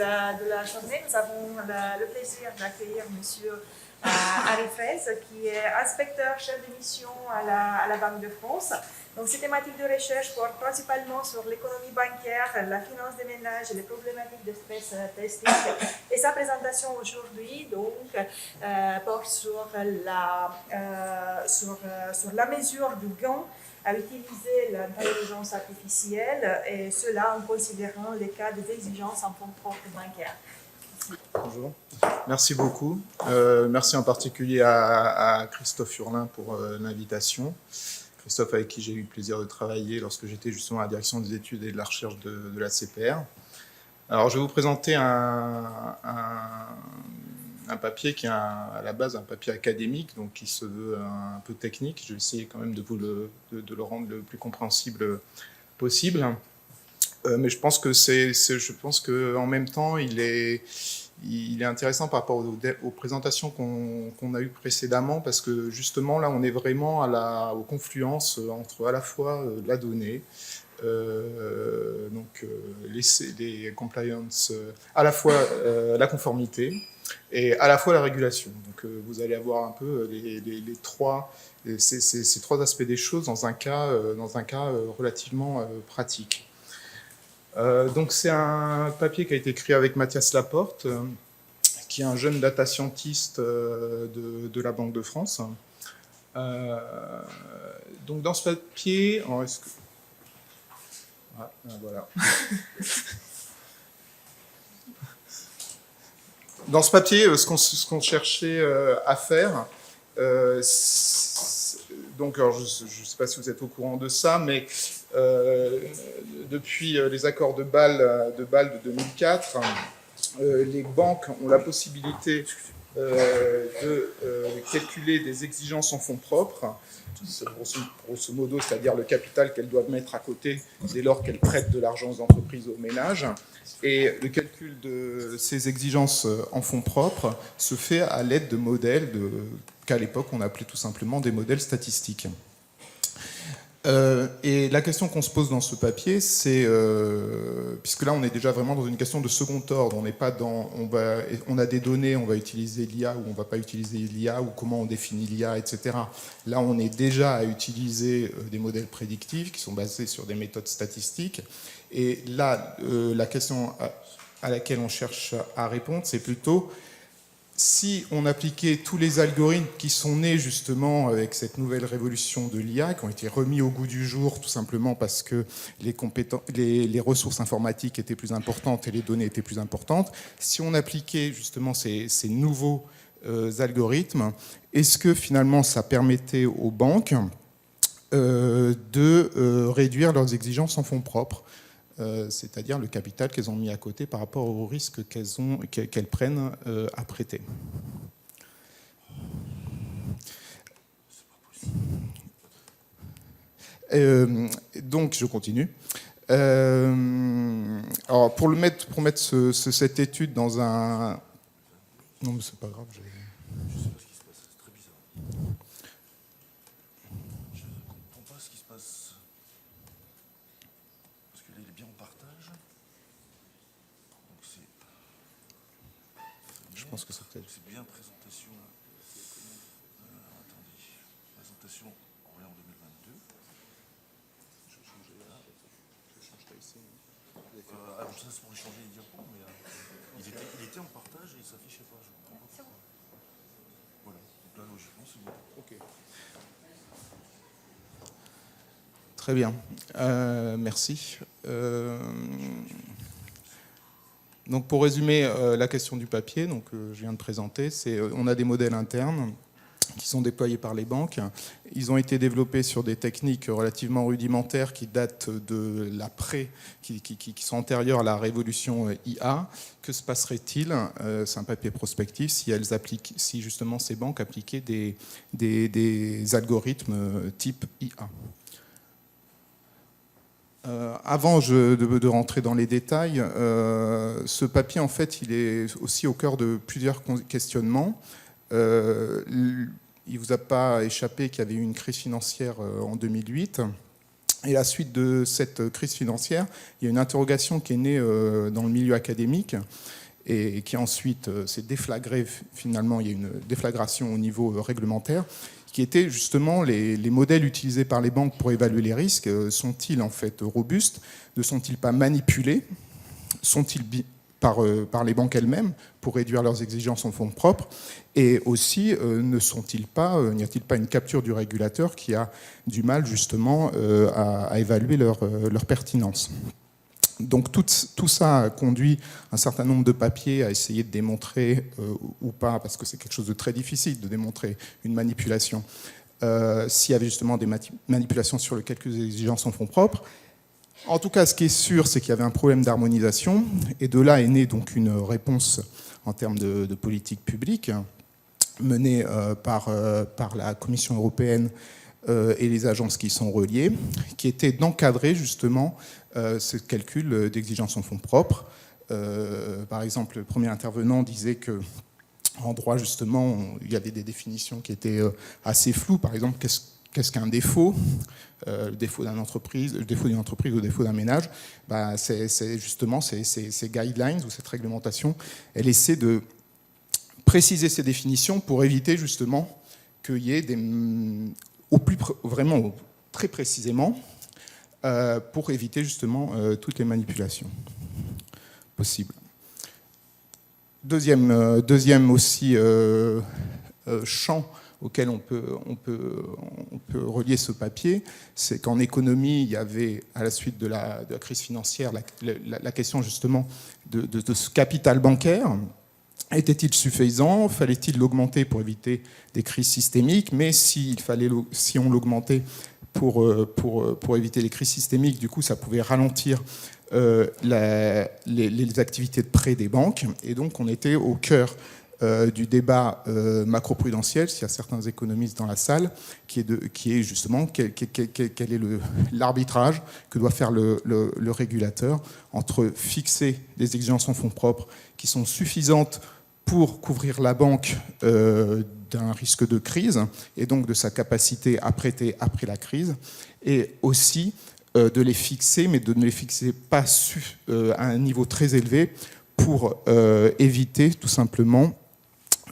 de la journée, nous avons le plaisir d'accueillir M. Harry Fraisse, qui est inspecteur chef de mission à la Banque de France. Donc, ces thématiques de recherche portent principalement sur l'économie bancaire, la finance des ménages et les problématiques de stress testing. Et sa présentation aujourd'hui porte sur la mesure du gain à utiliser l'intelligence artificielle, et cela en considérant les cas des exigences en fonds propres bancaires. Bonjour, merci beaucoup. Merci en particulier à Christophe Hurlin pour l'invitation. Christophe, avec qui j'ai eu le plaisir de travailler lorsque j'étais justement à la direction des études et de la recherche de la CPR. Alors, je vais vous présenter un papier qui est à la base un papier académique, donc qui se veut un peu technique. Je vais essayer quand même de le rendre le plus compréhensible possible. Mais je pense que en même temps, il est intéressant par rapport aux présentations qu'on a eues précédemment, parce que justement là, on est vraiment aux confluences entre à la fois la donnée, les compliance, à la fois la conformité et à la fois la régulation. Donc vous allez avoir un peu ces trois aspects des choses dans un cas relativement pratique. Donc c'est un papier qui a été écrit avec Mathias Laporte, qui est un jeune data scientist de la Banque de France. Donc dans ce papier, voilà. Dans ce papier, ce qu'on cherchait à faire, donc alors, je ne sais pas si vous êtes au courant de ça, mais depuis les accords de Bâle de 2004, les banques ont la possibilité de calculer des exigences en fonds propres, grosso modo, c'est-à-dire le capital qu'elles doivent mettre à côté dès lors qu'elles prêtent de l'argent aux entreprises, aux ménages. Et le calcul de ces exigences en fonds propres se fait à l'aide de modèles qu'à l'époque on appelait tout simplement des modèles statistiques. Et la question qu'on se pose dans ce papier, c'est, puisque là on est déjà vraiment dans une question de second ordre, on n'est pas on a des données, on va utiliser l'IA ou on ne va pas utiliser l'IA, ou comment on définit l'IA, etc. Là on est déjà à utiliser des modèles prédictifs qui sont basés sur des méthodes statistiques. Et là, la question à laquelle on cherche à répondre, c'est plutôt si on appliquait tous les algorithmes qui sont nés justement avec cette nouvelle révolution de l'IA, qui ont été remis au goût du jour tout simplement parce que les ressources informatiques étaient plus importantes et les données étaient plus importantes, si on appliquait justement ces nouveaux algorithmes, est-ce que finalement ça permettait aux banques de réduire leurs exigences en fonds propres, c'est-à-dire le capital qu'elles ont mis à côté par rapport aux risques qu'elles prennent à prêter. Donc, je continue. Alors, pour mettre cette étude dans un... Non, mais c'est pas grave. Je sais pas ce qui se passe, c'est très bizarre. Je ne comprends pas ce qui se passe. Parce que là, il est bien en partage. Donc je pense que c'est peut-être... C'est bien présentation. Attendez. Présentation en 2022. Je change là. Je change là ici. Alors ça, c'est pour échanger les diapos, mais il était en partage et il ne s'affichait pas. Je comprends pas pourquoi. Voilà. Donc là, logiquement, c'est bon. Ok. Très bien. Merci. Donc pour résumer la question du papier, je viens de présenter, on a des modèles internes qui sont déployés par les banques. Ils ont été développés sur des techniques relativement rudimentaires qui datent de qui sont antérieures à la révolution IA. Que se passerait-il, c'est un papier prospectif, si justement ces banques appliquaient des algorithmes type IA? Avant de rentrer dans les détails, ce papier, en fait, il est aussi au cœur de plusieurs questionnements. Il ne vous a pas échappé qu'il y avait eu une crise financière en 2008. Et à la suite de cette crise financière, il y a une interrogation qui est née dans le milieu académique et qui ensuite s'est déflagrée. Finalement, il y a une déflagration au niveau réglementaire, qui était justement les modèles utilisés par les banques pour évaluer les risques. Sont-ils en fait robustes? Ne sont-ils pas manipulés? Sont-ils par les banques elles-mêmes pour réduire leurs exigences en fonds propres? Et aussi, n'y a-t-il pas une capture du régulateur qui a du mal justement à évaluer leur pertinence? Donc tout ça a conduit un certain nombre de papiers à essayer de démontrer, ou pas, parce que c'est quelque chose de très difficile de démontrer une manipulation, s'il y avait justement des manipulations sur le calcul des exigences en fonds propres. En tout cas, ce qui est sûr, c'est qu'il y avait un problème d'harmonisation, et de là est née donc une réponse en termes de politique publique, menée par la Commission européenne et les agences qui y sont reliées, qui était d'encadrer justement ce calcul d'exigence en fonds propres. Par exemple, le premier intervenant disait que en droit, justement, il y avait des définitions qui étaient assez floues. Par exemple, qu'est-ce qu'un défaut? Le défaut d'une entreprise ou le défaut d'un ménage, c'est justement ces guidelines ou cette réglementation, elle essaie de préciser ces définitions pour éviter justement qu'il y ait vraiment très précisément, pour éviter justement toutes les manipulations possibles. Deuxième aussi champ auquel on peut relier ce papier, c'est qu'en économie, il y avait, à la suite de la crise financière, la question justement de ce capital bancaire. Était-il suffisant? Fallait-il l'augmenter pour éviter des crises systémiques? Mais si on l'augmentait pour éviter les crises systémiques, du coup, ça pouvait ralentir les activités de prêt des banques. Et donc, on était au cœur du débat macroprudentiel, s'il y a certains économistes dans la salle, qui est justement quel est l'arbitrage que doit faire le régulateur entre fixer des exigences en fonds propres qui sont suffisantes pour couvrir la banque d'un risque de crise et donc de sa capacité à prêter après la crise, et aussi de les fixer, mais de ne les fixer pas à un niveau très élevé pour éviter tout simplement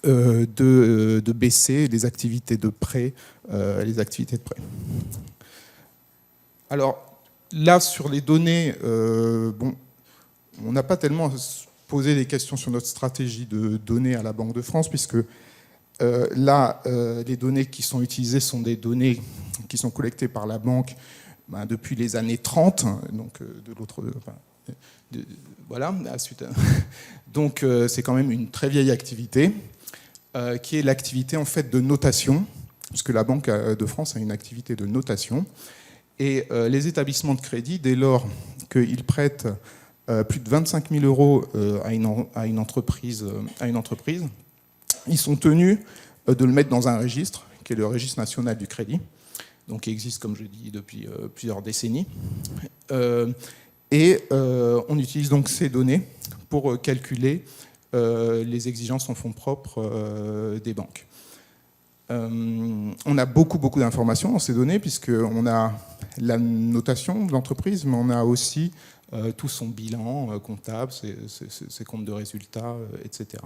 de baisser les activités de prêt. Alors là, sur les données, on n'a pas tellement posé des questions sur notre stratégie de données à la Banque de France, puisque là, les données qui sont utilisées sont des données qui sont collectées par la banque depuis les années 30, donc de l'autre... voilà, suite. Donc c'est quand même une très vieille activité, qui est l'activité en fait de notation, puisque la Banque de France a une activité de notation. Et les établissements de crédit, dès lors qu'ils prêtent plus de 25 000 euros à une entreprise, ils sont tenus de le mettre dans un registre, qui est le registre national du crédit, donc qui existe, comme je dis, depuis plusieurs décennies. Et on utilise donc ces données pour calculer les exigences en fonds propres des banques. On a beaucoup d'informations dans ces données, puisqu'on a la notation de l'entreprise, mais on a aussi tout son bilan comptable, ses comptes de résultats, etc.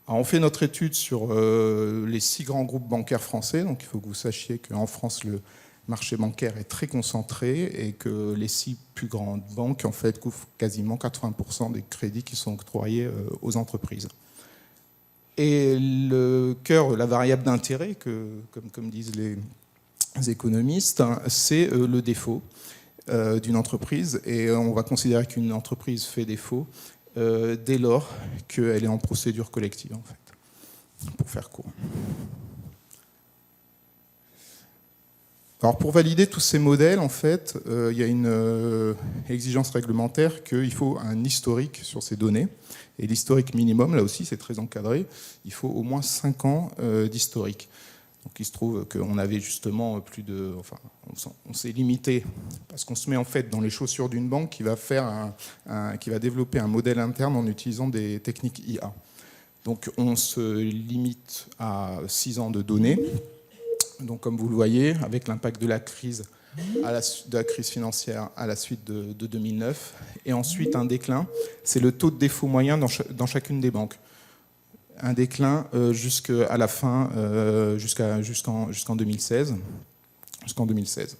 Alors on fait notre étude sur les 6 grands groupes bancaires français. Donc il faut que vous sachiez qu'en France, le marché bancaire est très concentré et que les 6 plus grandes banques en fait couvrent quasiment 80% des crédits qui sont octroyés aux entreprises. Et le cœur, la variable d'intérêt, comme disent les économistes, c'est le défaut d'une entreprise. Et on va considérer qu'une entreprise fait défaut dès lors qu'elle est en procédure collective, en fait, pour faire court. Alors pour valider tous ces modèles, en fait, il y a une exigence réglementaire qu'il faut un historique sur ces données. Et l'historique minimum, là aussi, c'est très encadré. Il faut au moins 5 ans d'historique. Donc il se trouve qu'on avait justement on s'est limité, parce qu'on se met en fait dans les chaussures d'une banque qui va développer un modèle interne en utilisant des techniques IA. Donc on se limite à 6 ans de données. Donc, comme vous le voyez, avec l'impact de la crise, de la crise financière à la suite de 2009, et ensuite un déclin, c'est le taux de défaut moyen dans chacune des banques. Un déclin jusqu'à la fin, jusqu'en 2016. Jusqu'en 2016.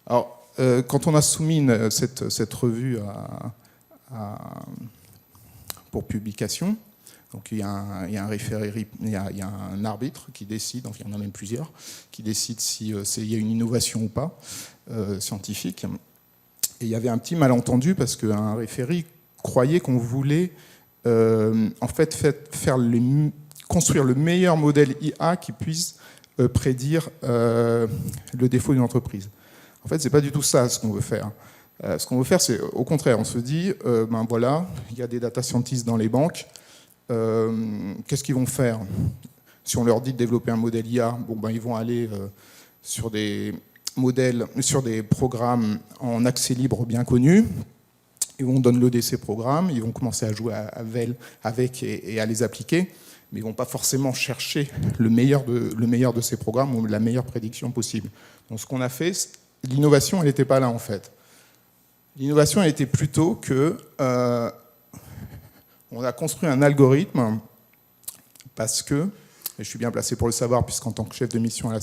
Alors, quand on a soumis cette revue pour publication, donc il y a un référé, il y a un arbitre qui décide, enfin il y en a même plusieurs, qui décide s'il y a une innovation ou pas scientifique. Et il y avait un petit malentendu parce qu'un référé croyait qu'on voulait en fait construire le meilleur modèle IA qui puisse prédire le défaut d'une entreprise. En fait, c'est pas du tout ça ce qu'on veut faire. Ce qu'on veut faire, c'est au contraire, on se dit, ben voilà, il y a des data scientists dans les banques, qu'est-ce qu'ils vont faire? Si on leur dit de développer un modèle IA, bon, ben, ils vont aller sur des modèles, sur des programmes en accès libre bien connus. Ils vont downloader ces programmes, ils vont commencer à jouer avec et à les appliquer, mais ils ne vont pas forcément chercher le meilleur de ces programmes ou la meilleure prédiction possible. Donc ce qu'on a fait, l'innovation, elle n'était pas là en fait. L'innovation, elle était plutôt que on a construit un algorithme parce que, et je suis bien placé pour le savoir, puisqu'en tant que chef de mission à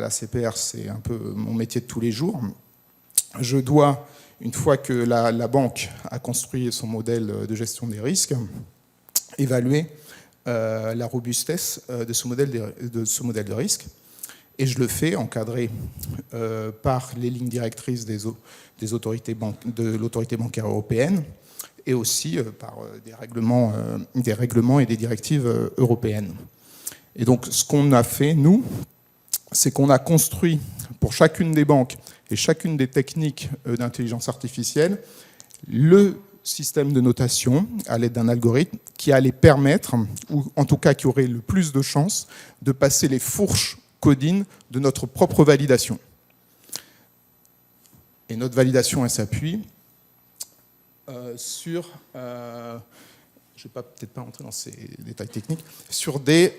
la CPR, c'est un peu mon métier de tous les jours, je dois, une fois que la banque a construit son modèle de gestion des risques, évaluer la robustesse de ce modèle de risque. Et je le fais encadré par les lignes directrices de l'autorité bancaire européenne et aussi par des règlements et des directives européennes. Et donc ce qu'on a fait, nous, c'est qu'on a construit pour chacune des banques et chacune des techniques d'intelligence artificielle le système de notation à l'aide d'un algorithme qui allait permettre, ou en tout cas qui aurait le plus de chances, de passer les fourches codines de notre propre validation. Et notre validation, elle s'appuie sur, je ne vais peut-être pas rentrer dans ces détails techniques, sur des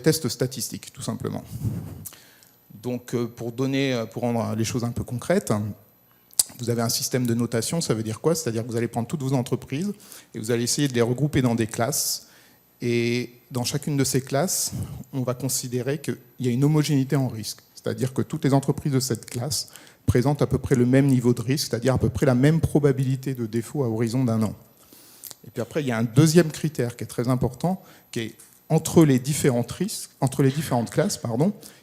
tests statistiques, tout simplement. Donc, pour rendre les choses un peu concrètes, vous avez un système de notation, ça veut dire quoi? C'est-à-dire que vous allez prendre toutes vos entreprises et vous allez essayer de les regrouper dans des classes. Et dans chacune de ces classes, on va considérer qu'il y a une homogénéité en risque. C'est-à-dire que toutes les entreprises de cette classe présentent à peu près le même niveau de risque, c'est-à-dire à peu près la même probabilité de défaut à horizon d'un an. Et puis après, il y a un deuxième critère qui est très important, qui est entre les différentes classes,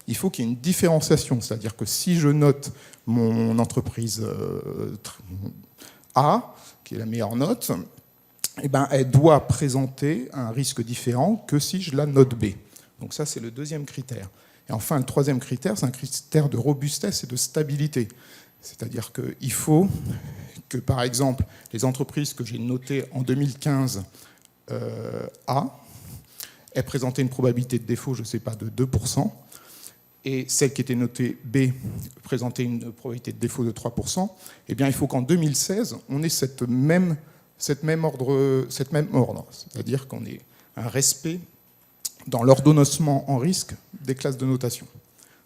il faut qu'il y ait une différenciation. C'est-à-dire que si je note mon entreprise A, qui est la meilleure note, eh ben, elle doit présenter un risque différent que si je la note B. Donc ça, c'est le deuxième critère. Et enfin, le troisième critère, c'est un critère de robustesse et de stabilité. C'est-à-dire qu'il faut que, par exemple, les entreprises que j'ai notées en 2015 A aient présenté une probabilité de défaut, je ne sais pas, de 2%, et celles qui étaient notées B présentaient une probabilité de défaut de 3%, eh bien, il faut qu'en 2016, on ait cette même ordre, c'est-à-dire qu'on ait un respect dans l'ordonnancement en risque des classes de notation.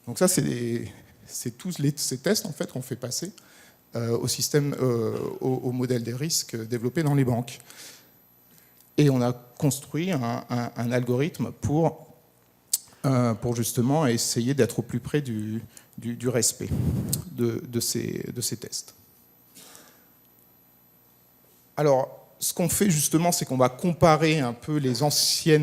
Donc ça, c'est tous ces tests en fait qu'on fait passer au modèle des risques développé dans les banques. Et on a construit un algorithme pour justement essayer d'être au plus près du respect de ces tests. Alors, ce qu'on fait justement, c'est qu'on va comparer un peu les anciens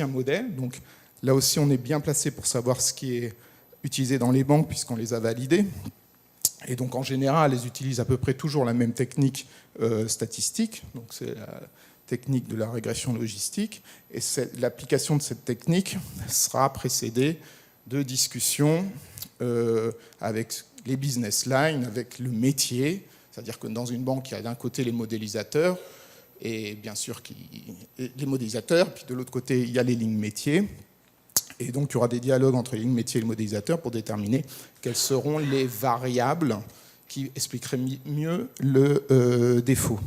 modèles. Donc là aussi, on est bien placé pour savoir ce qui est utilisé dans les banques, puisqu'on les a validés. Et donc en général, elles utilisent à peu près toujours la même technique statistique. Donc c'est la technique de la régression logistique. Et l'application de cette technique sera précédée de discussions avec les business lines, avec le métier. C'est-à-dire que dans une banque, il y a d'un côté les modélisateurs, et bien sûr les modélisateurs, puis de l'autre côté, il y a les lignes métiers. Et donc, il y aura des dialogues entre les lignes métiers et le modélisateur pour déterminer quelles seront les variables qui expliqueraient mieux le défaut.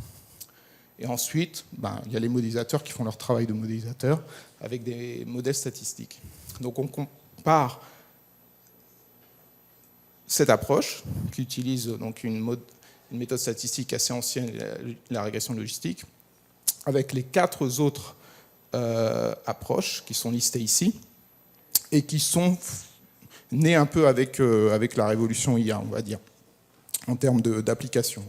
Et ensuite, il y a les modélisateurs qui font leur travail de modélisateur avec des modèles statistiques. Donc on compare cette approche qui utilise donc une méthode statistique assez ancienne, la régression logistique, avec les 4 autres approches qui sont listées ici et qui sont nées un peu avec la révolution IA, on va dire, en termes d'application.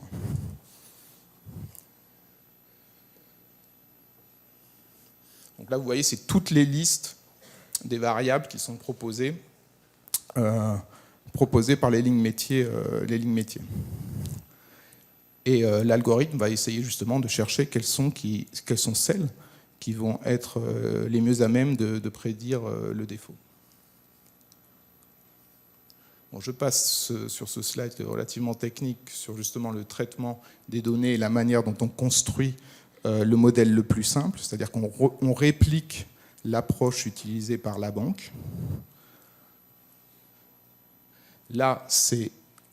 Donc là, vous voyez, c'est toutes les listes des variables qui sont proposées par les lignes métiers. Et l'algorithme va essayer justement de chercher quelles sont celles qui vont être les mieux à même de prédire le défaut. Bon, je passe sur ce slide relativement technique sur justement le traitement des données et la manière dont on construit le modèle le plus simple, c'est-à-dire qu'on réplique l'approche utilisée par la banque. Là,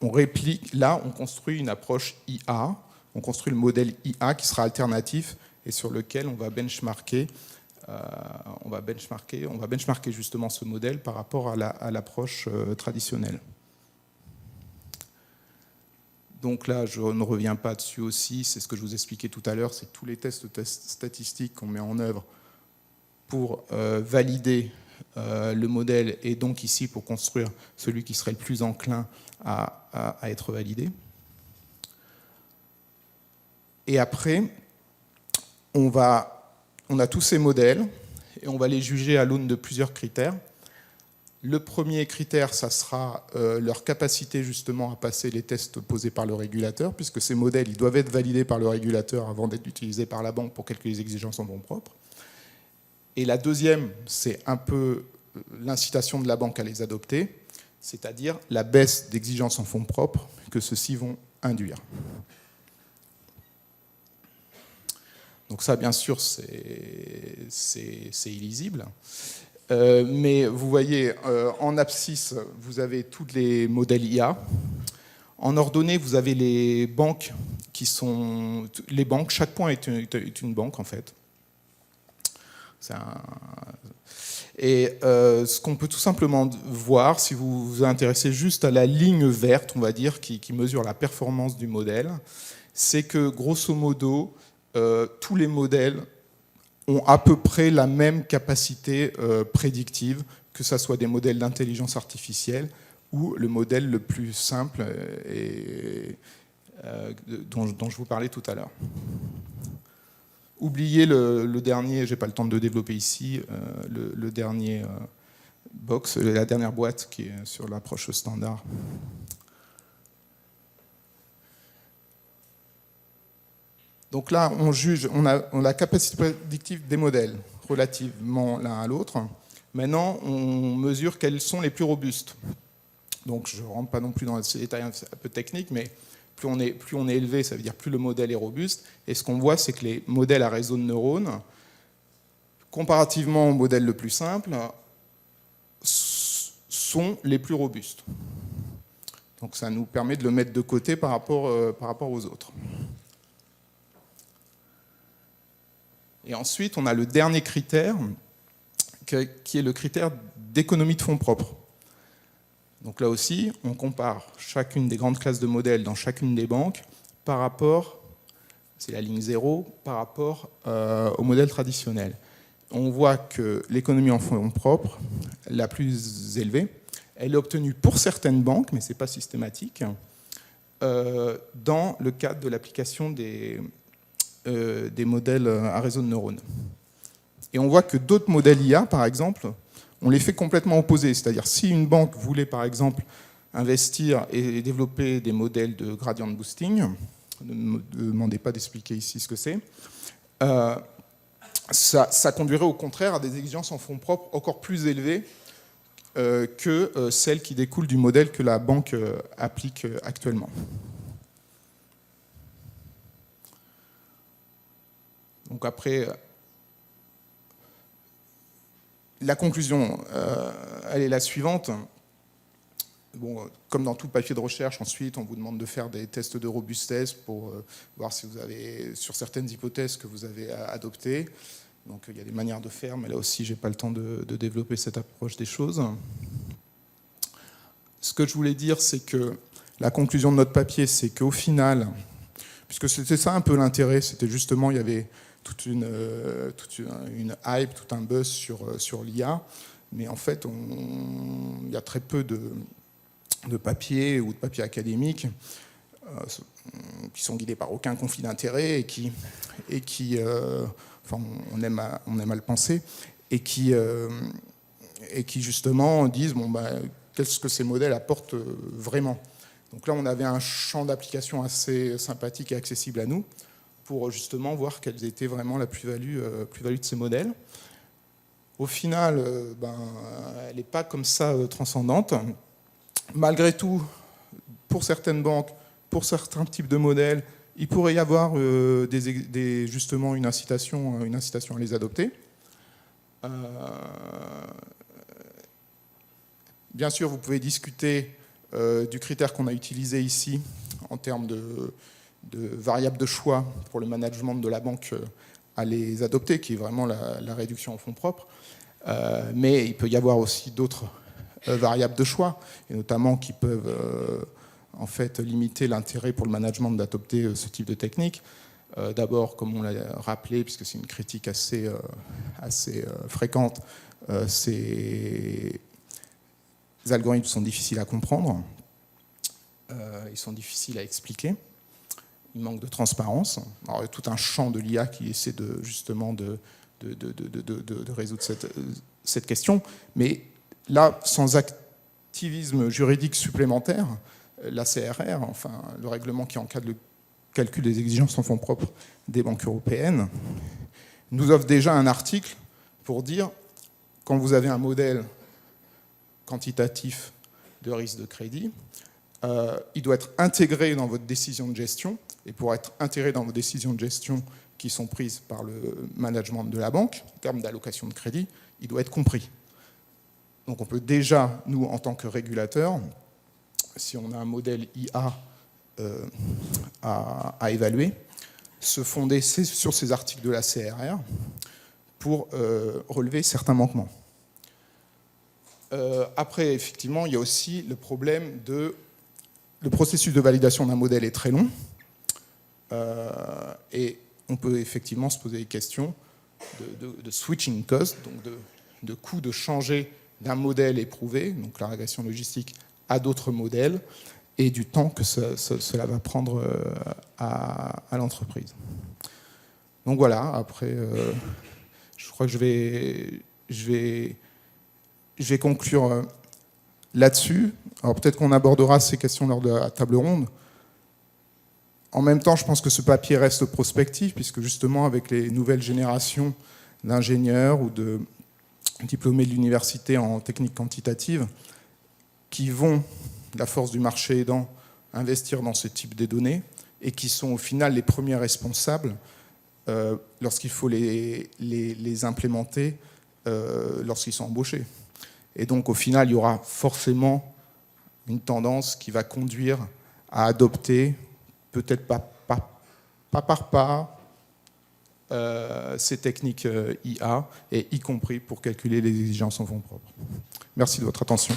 on construit une approche IA, on construit le modèle IA qui sera alternatif et sur lequel on va benchmarker justement ce modèle par rapport à l'approche traditionnelle. Donc là, je ne reviens pas dessus aussi, c'est ce que je vous expliquais tout à l'heure, c'est tous les tests statistiques qu'on met en œuvre pour valider le modèle et donc ici pour construire celui qui serait le plus enclin à être validé. Et après, on a tous ces modèles et on va les juger à l'aune de plusieurs critères. Le premier critère, ça sera leur capacité justement à passer les tests posés par le régulateur, puisque ces modèles ils doivent être validés par le régulateur avant d'être utilisés par la banque pour calculer les exigences en fonds propres. Et la deuxième, c'est un peu l'incitation de la banque à les adopter, c'est-à-dire la baisse d'exigences en fonds propres que ceux-ci vont induire. Donc ça, bien sûr, c'est illisible. Mais vous voyez, en abscisse, vous avez tous les modèles IA. En ordonnée, vous avez les banques qui sont... Les banques, chaque point est une banque, en fait. Et ce qu'on peut tout simplement voir, si vous vous intéressez juste à la ligne verte, on va dire, qui mesure la performance du modèle, c'est que, grosso modo, tous les modèles ont à peu près la même capacité prédictive, que ce soit des modèles d'intelligence artificielle ou le modèle le plus simple dont je vous parlais tout à l'heure. Oubliez le dernier, je n'ai pas le temps de le développer ici, le dernier box, la dernière boîte qui est sur l'approche standard. Donc là, on juge, on a la capacité prédictive des modèles relativement l'un à l'autre. Maintenant, on mesure quels sont les plus robustes. Donc je ne rentre pas non plus dans ces détails un peu techniques, mais plus on est élevé, ça veut dire plus le modèle est robuste. Et ce qu'on voit, c'est que les modèles à réseau de neurones, comparativement au modèle le plus simple, sont les plus robustes. Donc ça nous permet de le mettre de côté par rapport aux autres. Et ensuite, on a le dernier critère, qui est le critère d'économie de fonds propres. Donc là aussi, on compare chacune des grandes classes de modèles dans chacune des banques par rapport, c'est la ligne 0, par rapport au modèle traditionnel. On voit que l'économie en fonds propres, la plus élevée, elle est obtenue pour certaines banques, mais ce n'est pas systématique, dans le cadre de l'application des modèles à réseau de neurones. Et on voit que d'autres modèles IA, par exemple, on les fait complètement opposés. C'est-à-dire, si une banque voulait, par exemple, investir et développer des modèles de gradient boosting, ne me demandez pas d'expliquer ici ce que c'est, ça conduirait au contraire à des exigences en fonds propres encore plus élevées que celles qui découlent du modèle que la banque applique actuellement. Donc après, la conclusion, elle est la suivante. bon, comme dans tout papier de recherche, ensuite, on vous demande de faire des tests de robustesse pour voir si vous avez, sur certaines hypothèses que vous avez adoptées. Donc, il y a des manières de faire, mais là aussi, je n'ai pas le temps de développer cette approche des choses. Ce que je voulais dire, c'est que la conclusion de notre papier, c'est qu'au final, puisque c'était ça un peu l'intérêt, c'était justement, il y avait toute une hype, tout un buzz sur l'IA, mais en fait, il y a très peu de papiers ou de papiers académiques qui sont guidés par aucun conflit d'intérêts et qui enfin, on aime à le penser, et qui justement disent bon, bah, qu'est-ce que ces modèles apportent vraiment. Donc là, on avait un champ d'application assez sympathique et accessible à nous pour justement voir quelle était vraiment la plus-value de ces modèles. Au final, elle n'est pas comme ça transcendante. Malgré tout, pour certaines banques, pour certains types de modèles, il pourrait y avoir justement une incitation à les adopter. Bien sûr, vous pouvez discuter du critère qu'on a utilisé ici en termes de variable de choix pour le management de la banque à les adopter, qui est vraiment la réduction en fonds propres. Mais il peut y avoir aussi d'autres variables de choix, et notamment qui peuvent en fait limiter l'intérêt pour le management d'adopter ce type de technique. D'abord, comme on l'a rappelé, puisque c'est une critique assez fréquente, ces algorithmes sont difficiles à comprendre, ils sont difficiles à expliquer, il manque de transparence. Alors, il y a tout un champ de l'IA qui essaie justement de résoudre cette question, mais là, sans activisme juridique supplémentaire, la CRR, enfin le règlement qui encadre le calcul des exigences en fonds propres des banques européennes, nous offre déjà un article pour dire quand vous avez un modèle quantitatif de risque de crédit, il doit être intégré dans votre décision de gestion, et pour être intégré dans vos décisions de gestion qui sont prises par le management de la banque, en termes d'allocation de crédit, il doit être compris. Donc on peut déjà, nous, en tant que régulateurs, si on a un modèle IA à évaluer, se fonder sur ces articles de la CRR pour relever certains manquements. Après, effectivement, il y a aussi le problème le processus de validation d'un modèle est très long, et on peut effectivement se poser des questions de switching cost, donc de coût de changer d'un modèle éprouvé, donc la régression logistique, à d'autres modèles, et du temps que cela va prendre à l'entreprise. Donc voilà, après, je crois que je vais conclure là-dessus. Alors peut-être qu'on abordera ces questions lors de la table ronde. En même temps, je pense que ce papier reste prospectif, puisque justement, avec les nouvelles générations d'ingénieurs ou de diplômés de l'université en technique quantitative, qui vont, la force du marché aidant, investir dans ce type de données, et qui sont au final les premiers responsables lorsqu'il faut les implémenter, lorsqu'ils sont embauchés. Et donc, au final, il y aura forcément une tendance qui va conduire à adopter, peut-être pas par pas, ces techniques IA, et y compris pour calculer les exigences en fonds propres. Merci de votre attention.